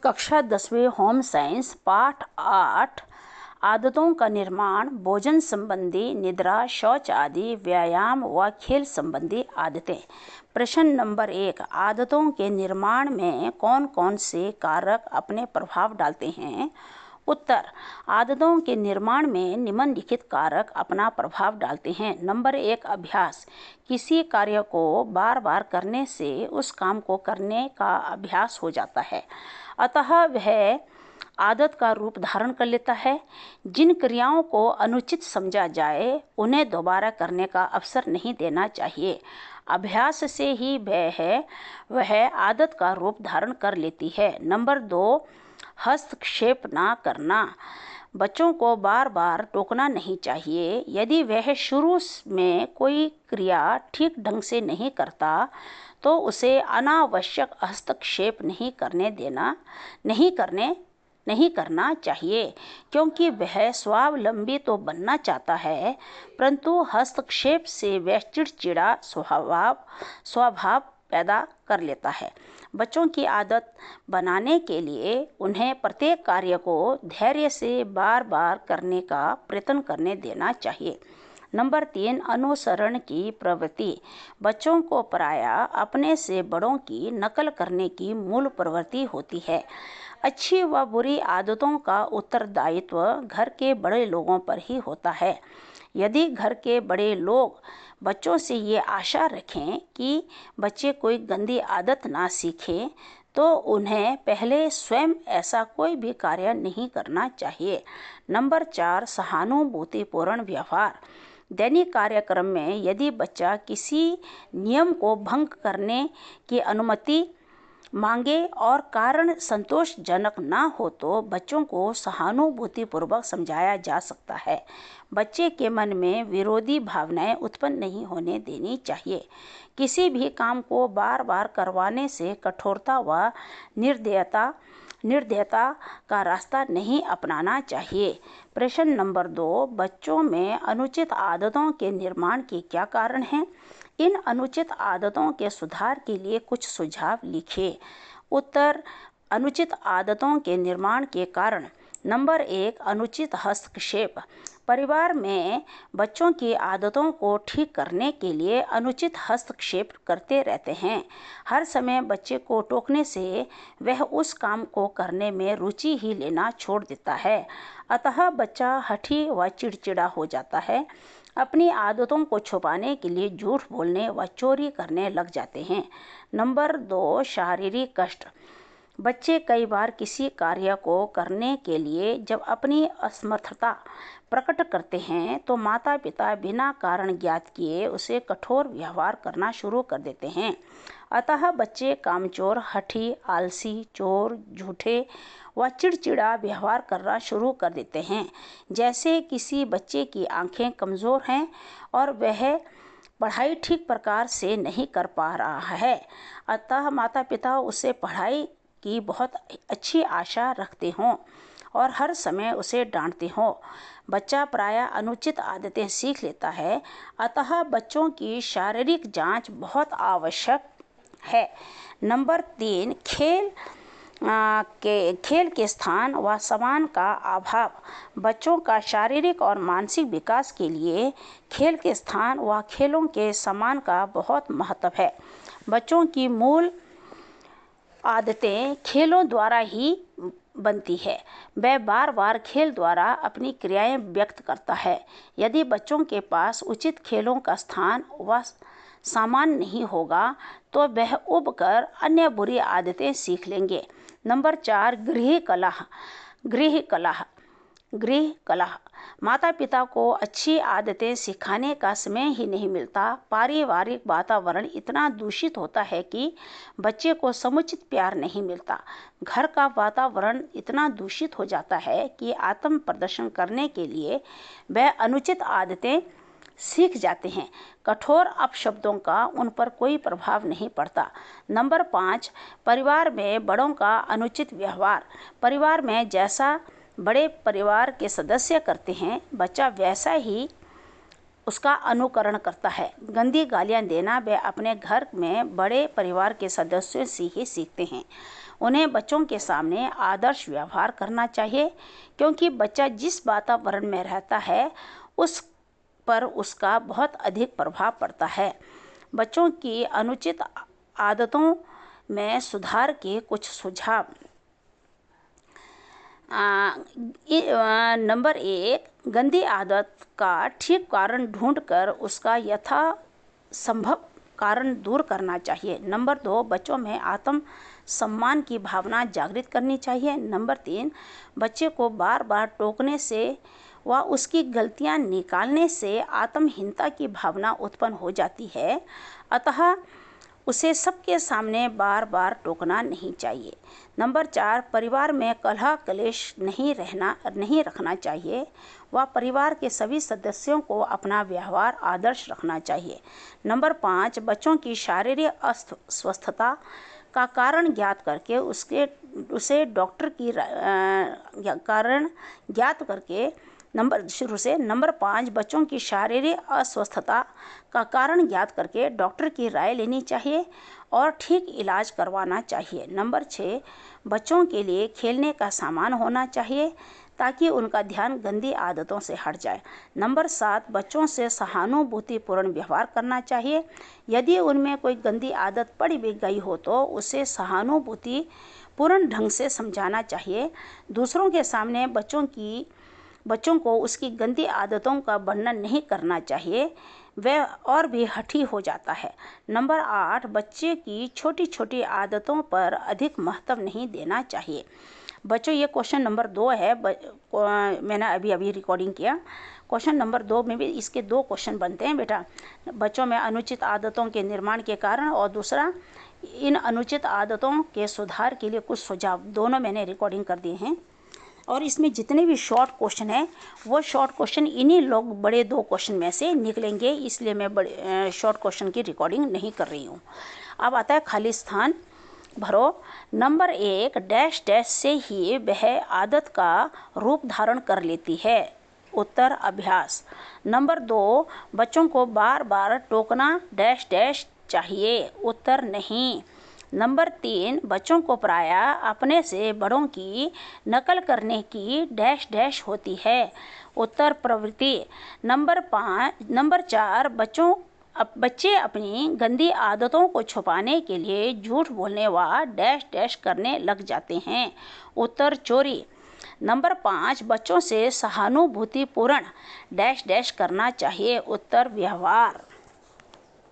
कक्षा 10वीं home science पाठ 8 आदतों का निर्माण, भोजन संबंधी, निद्रा, शौच आदि, व्यायाम व खेल संबंधी आदतें। प्रश्न नंबर 1, आदतों के निर्माण में कौन कौन से कारक अपने प्रभाव डालते हैं? उत्तर, आदतों के निर्माण में निम्नलिखित कारक अपना प्रभाव डालते हैं। नंबर 1, अभ्यास। किसी कार्य को बार बार करने से उस काम को करने का अभ्यास हो जाता है, अतः वह आदत का रूप धारण कर लेता है। जिन क्रियाओं को अनुचित समझा जाए उन्हें दोबारा करने का अवसर नहीं देना चाहिए। अभ्यास से ही वह आदत का रूप धारण कर लेती है। नंबर 2, हस्तक्षेप ना करना। बच्चों को बार बार टोकना नहीं चाहिए। यदि वह शुरू में कोई क्रिया ठीक ढंग से नहीं करता तो उसे अनावश्यक हस्तक्षेप नहीं करना चाहिए, क्योंकि वह स्वावलंबी तो बनना चाहता है, परंतु हस्तक्षेप से वह चिड़चिड़ा स्वभाव पैदा कर लेता है। बच्चों की आदत बनाने के लिए उन्हें प्रत्येक कार्य को धैर्य से बार बार करने का प्रयत्न करने देना चाहिए। नंबर 3, अनुसरण की प्रवृत्ति। बच्चों को प्रायः अपने से बड़ों की नकल करने की मूल प्रवृत्ति होती है। अच्छी व बुरी आदतों का उत्तरदायित्व घर के बड़े लोगों पर ही होता है। यदि घर के बड़े लोग बच्चों से ये आशा रखें कि बच्चे कोई गंदी आदत ना सीखें, तो उन्हें पहले स्वयं ऐसा कोई भी कार्य नहीं करना चाहिए। नंबर 4, सहानुभूतिपूर्ण व्यवहार। दैनिक कार्यक्रम में यदि बच्चा किसी नियम को भंग करने की अनुमति मांगे और कारण संतोषजनक ना हो तो बच्चों को सहानुभूतिपूर्वक समझाया जा सकता है। बच्चे के मन में विरोधी भावनाएं उत्पन्न नहीं होने देनी चाहिए। किसी भी काम को बार बार करवाने से कठोरता व निर्दयता का रास्ता नहीं अपनाना चाहिए। प्रश्न नंबर 2, बच्चों में अनुचित आदतों के निर्माण के क्या कारण हैं? इन अनुचित आदतों के सुधार के लिए कुछ सुझाव लिखिए। उत्तर, अनुचित आदतों के निर्माण के कारण। नंबर 1, अनुचित हस्तक्षेप। परिवार में बच्चों की आदतों को ठीक करने के लिए अनुचित हस्तक्षेप करते रहते हैं। हर समय बच्चे को टोकने से वह उस काम को करने में रुचि ही लेना छोड़ देता है, अतः बच्चा हठी व चिड़चिड़ा हो जाता है। अपनी आदतों को छुपाने के लिए झूठ बोलने व चोरी करने लग जाते हैं। नंबर 2, शारीरिक कष्ट। बच्चे कई बार किसी कार्य को करने के लिए जब अपनी असमर्थता प्रकट करते हैं तो माता पिता बिना कारण ज्ञात किए उसे कठोर व्यवहार करना शुरू कर देते हैं। अतः बच्चे कामचोर, हठी, आलसी, चोर, झूठे व चिड़चिड़ा व्यवहार करना शुरू कर देते हैं। जैसे किसी बच्चे की आंखें कमज़ोर हैं और वह पढ़ाई ठीक प्रकार से नहीं कर पा रहा है, अतः माता पिता उसे पढ़ाई की बहुत अच्छी आशा रखते हों और हर समय उसे डांटते हों। बच्चा प्रायः अनुचित आदतें सीख लेता है, अतः बच्चों की शारीरिक जांच बहुत आवश्यक है। नंबर 3, खेल के स्थान व सामान का अभाव। बच्चों का शारीरिक और मानसिक विकास के लिए खेल के स्थान व खेलों के सामान का बहुत महत्व है। बच्चों की मूल आदतें खेलों द्वारा ही बनती है। वह बार बार खेल द्वारा अपनी क्रियाएं व्यक्त करता है। यदि बच्चों के पास उचित खेलों का स्थान व सामान नहीं होगा तो वह उब कर अन्य बुरी आदतें सीख लेंगे। नंबर 4, गृह कलह। माता पिता को अच्छी आदतें सिखाने का समय ही नहीं मिलता। पारिवारिक वातावरण इतना दूषित होता है कि बच्चे को समुचित प्यार नहीं मिलता। घर का वातावरण इतना दूषित हो जाता है कि आत्म प्रदर्शन करने के लिए वह अनुचित आदतें सीख जाते हैं। कठोर अपशब्दों का उन पर कोई प्रभाव नहीं पड़ता। नंबर 5, परिवार में बड़ों का अनुचित व्यवहार। परिवार में जैसा बड़े परिवार के सदस्य करते हैं, बच्चा वैसा ही उसका अनुकरण करता है। गंदी गालियाँ देना वे अपने घर में बड़े परिवार के सदस्यों से ही सीखते हैं। उन्हें बच्चों के सामने आदर्श व्यवहार करना चाहिए, क्योंकि बच्चा जिस वातावरण में रहता है उस पर उसका बहुत अधिक प्रभाव पड़ता है। बच्चों की अनुचित आदतों में सुधार के कुछ सुझाव। नंबर 1, गंदी आदत का ठीक कारण ढूंढकर उसका यथासंभव कारण दूर करना चाहिए। नंबर 2, बच्चों में आत्म सम्मान की भावना जागृत करनी चाहिए। नंबर 3, बच्चे को बार बार टोकने से व उसकी गलतियां निकालने से आत्महीनता की भावना उत्पन्न हो जाती है, अतः उसे सबके सामने बार बार टोकना नहीं चाहिए। नंबर 4, परिवार में कलह क्लेश नहीं रखना चाहिए व परिवार के सभी सदस्यों को अपना व्यवहार आदर्श रखना चाहिए। नंबर 5, बच्चों की शारीरिक अस्वस्थता का कारण ज्ञात करके उसे डॉक्टर की कारण ज्ञात करके नंबर 5, बच्चों की शारीरिक अस्वस्थता का कारण ज्ञात करके डॉक्टर की राय लेनी चाहिए और ठीक इलाज करवाना चाहिए। नंबर 6, बच्चों के लिए खेलने का सामान होना चाहिए ताकि उनका ध्यान गंदी आदतों से हट जाए। नंबर 7, बच्चों से सहानुभूतिपूर्ण व्यवहार करना चाहिए। यदि उनमें कोई गंदी आदत पड़ भी गई हो तो उसे सहानुभूतिपूर्ण ढंग से समझाना चाहिए। दूसरों के सामने बच्चों को उसकी गंदी आदतों का वर्णन नहीं करना चाहिए, वह और भी हठी हो जाता है। नंबर 8, बच्चे की छोटी छोटी आदतों पर अधिक महत्व नहीं देना चाहिए। बच्चों, ये क्वेश्चन नंबर 2 है, मैंने अभी रिकॉर्डिंग किया। क्वेश्चन नंबर 2 में भी इसके 2 क्वेश्चन बनते हैं बेटा। बच्चों में अनुचित आदतों के निर्माण के कारण और दूसरा इन अनुचित आदतों के सुधार के लिए कुछ सुझाव, दोनों मैंने रिकॉर्डिंग कर दिए हैं। और इसमें जितने भी शॉर्ट क्वेश्चन हैं वो शॉर्ट क्वेश्चन इन्हीं लोग बड़े 2 क्वेश्चन में से निकलेंगे, इसलिए मैं बड़े शॉर्ट क्वेश्चन की रिकॉर्डिंग नहीं कर रही हूँ। अब आता है खाली स्थान भरो। नंबर 1, डैश डैश से ही वह आदत का रूप धारण कर लेती है। उत्तर अभ्यास। नंबर 2, बच्चों को बार बार टोकना डैश डैश चाहिए। उत्तर नहीं। नंबर 3, बच्चों को प्रायः अपने से बड़ों की नकल करने की डैश डैश होती है। उत्तर प्रवृत्ति। नंबर 4, बच्चे अपनी गंदी आदतों को छुपाने के लिए झूठ बोलने व डैश डैश करने लग जाते हैं। उत्तर चोरी। नंबर 5, बच्चों से सहानुभूतिपूर्ण डैश डैश करना चाहिए। उत्तर व्यवहार।